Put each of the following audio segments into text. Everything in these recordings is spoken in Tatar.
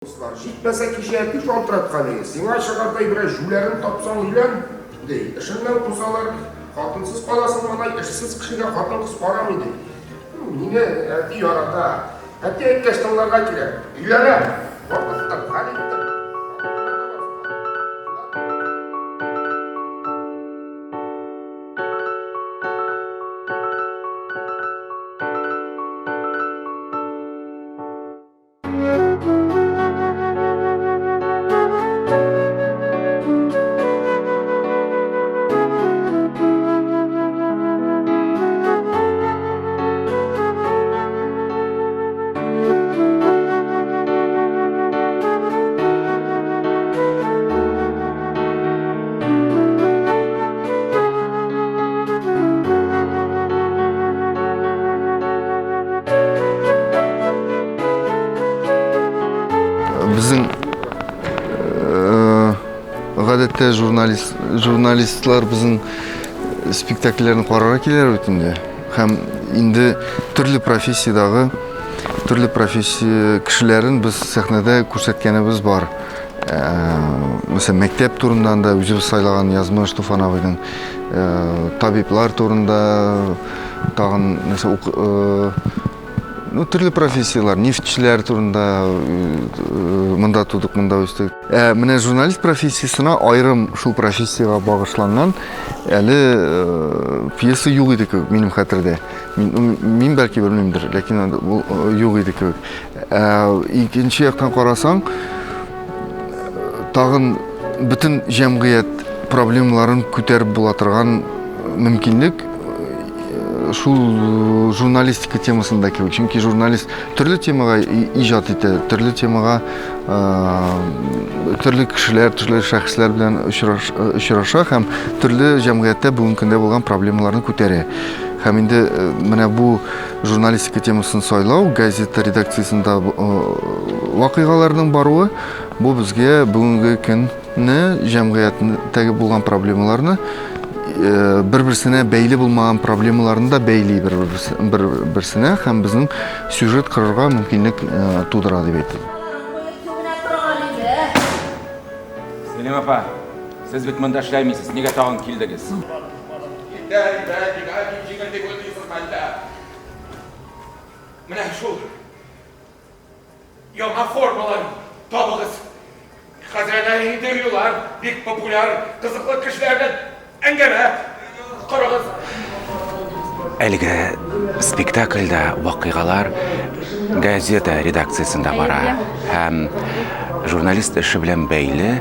Жетмесе кешелерді жалтыратқан емес. Сен ашығардай бір жүлерін тапсаң үйлен, дейді. Ішіңнен қусалар, қатынсыз қаласың ғана, ішсіз кішіге қатын қыз барам еді. Мені әті арада, әті әткештіңларға келер. Үйлене, уақытты, қалетті. Bizim гадәттә журналистлар біздің спектакльләрне карарга киләләр бит инде. Һәм инде төрле профессиядагы, төрле профессия кешеләрен без сәхнәдә күрсәткәнебез бар. Mesela мәктәп турында да үзебез сайлаган Язмыш Туфановның табиблар турында тагын төрле профессиялар, нефтчиләр турында монда тудык, монда үстек. Менә журналист профессиясына айрым шул профессияга багышланган әле пьеса юк иде кебек минем хәтердә. Мин бәлки белмимдер, ләкин бу юк иде кебек. Икенче яктан карасаң, тагын бөтен җәмгыять проблемаларын күтәреп була торган мөмкинлек шул журналистика темасында кебек. Чөнки журналист төрле темага иҗат итә, төрле темага төрле кешеләр, төрле шәхесләр белән очраша һәм төрле җәмгыятьтә бүгенге көндә булган проблемаларны күтәрә. Һәм инде менә бу журналистика темасын сайлау, газета редакциясында вакыйгаларның баруы, бу безгә бүгенге көнне җәмгыятьтәге булган проблемаларны bir-birсенә бәйле булмаган проблемаларны да бәйли bir-birсенә һәм безнең сюжет кырырга мөмкинлек тудыра дип әйтәм. Сәлим апа, сез бит монда эшләмисез, нигә тагын килдегез? Менә шул яңа формалар табыгыз. Хәзрәтә интервьюлар, бик популяр, кызыклы кешеләрдән әңгәмә карагыз. Әлеге спектакльдә вакыйгалар газета редакциясында бара һәм журналист эше белән бәйле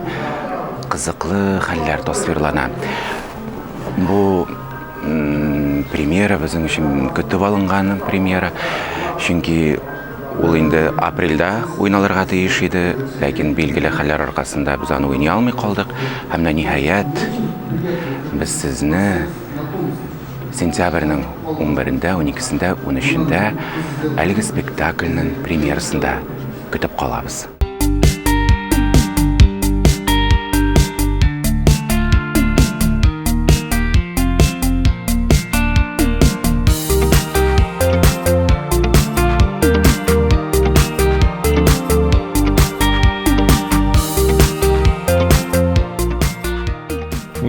кызыклы хәлләр тасвирлана. Бу премьера безнең өчен көтеп алынган премьера, чөнки ул инде апрельдә уйналырга тиеш иде, ләкин билгеле хәлләр аркасында без аны уйный алмый калдык. Һәм ниһаять без сезне сентябрьнең 11-дә, 12-сендә, 13-дә әлеге спектакльнең премьерасында көтеп калабыз.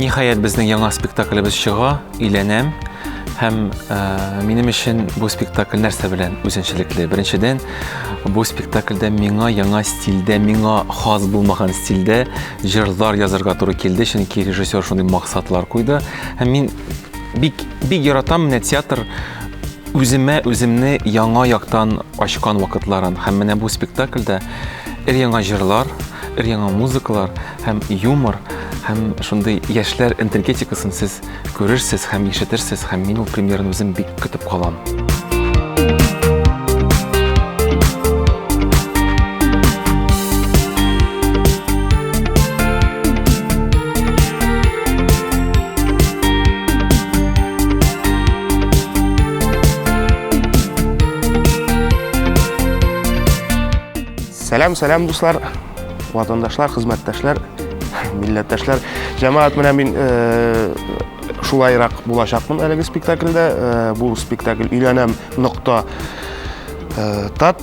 Ниһаять безнең яңа спектаклебез чыга, Иләнәм. Һәм минем өчен бу спектакль нәрсә белән үзенчәлекле. Беренчедән, бу спектакльдә миңа яңа стильдә, миңа хас булмаган стильдә җырлар язарга туры килде, чөнки режиссер шундый максатлар куйды. Һәм мин бик яратам менә театр үземне яңа яктан ачкан вакытларын. Һәм менә бу спектакльдә яңа җырлар, яңа музыкалар һәм юмор һәм шундый яшьләр энергетикасын сез күрерсез һәм ишетерсез һәм мин ул премьераны үзем бик көтеп калам. Сәлам дуслар, ватандашлар, хезмәттәшләр, милләттәшләр. Җәмәгать менә мин шулайрак булачакмын әлеге спектакльдә. Бу спектакль Өйләнәм нокта тат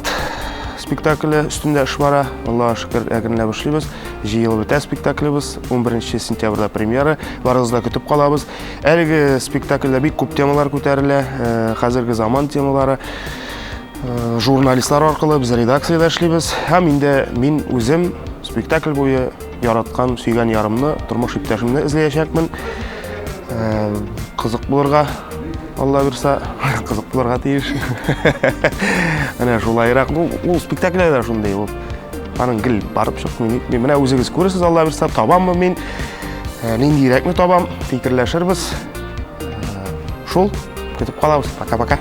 спектаклі үстінде іш бара. Аллаға шүкір әкірінләп ішлейбіз. Жиылып өтә спектаклібіз. 11 сентябрда премьера. Барыңызда күтіп қалабыз. Әлігі спектакльдә бик күп темалар күтәрелә. Хәзерге заман темалары. Журналистлар арқылы біз редакцияда эшлибез. Һәм инде мин үзем спектакль буе яраткан, сөйгән ярымны, тормыш иптәшемне эзләячәкмен. Қызық булырга, Алла бирса, қызық булырга тиеш. Әнә шулайрак. Ул спектакльдә шундай ул. Аның гел барып чык, мен менә үзегез күрәсез, Алла бирса, табаммы мин? Ниндирәкме табам? Фикерләшербез. Шул, көтеп калабыз. Пока-пока.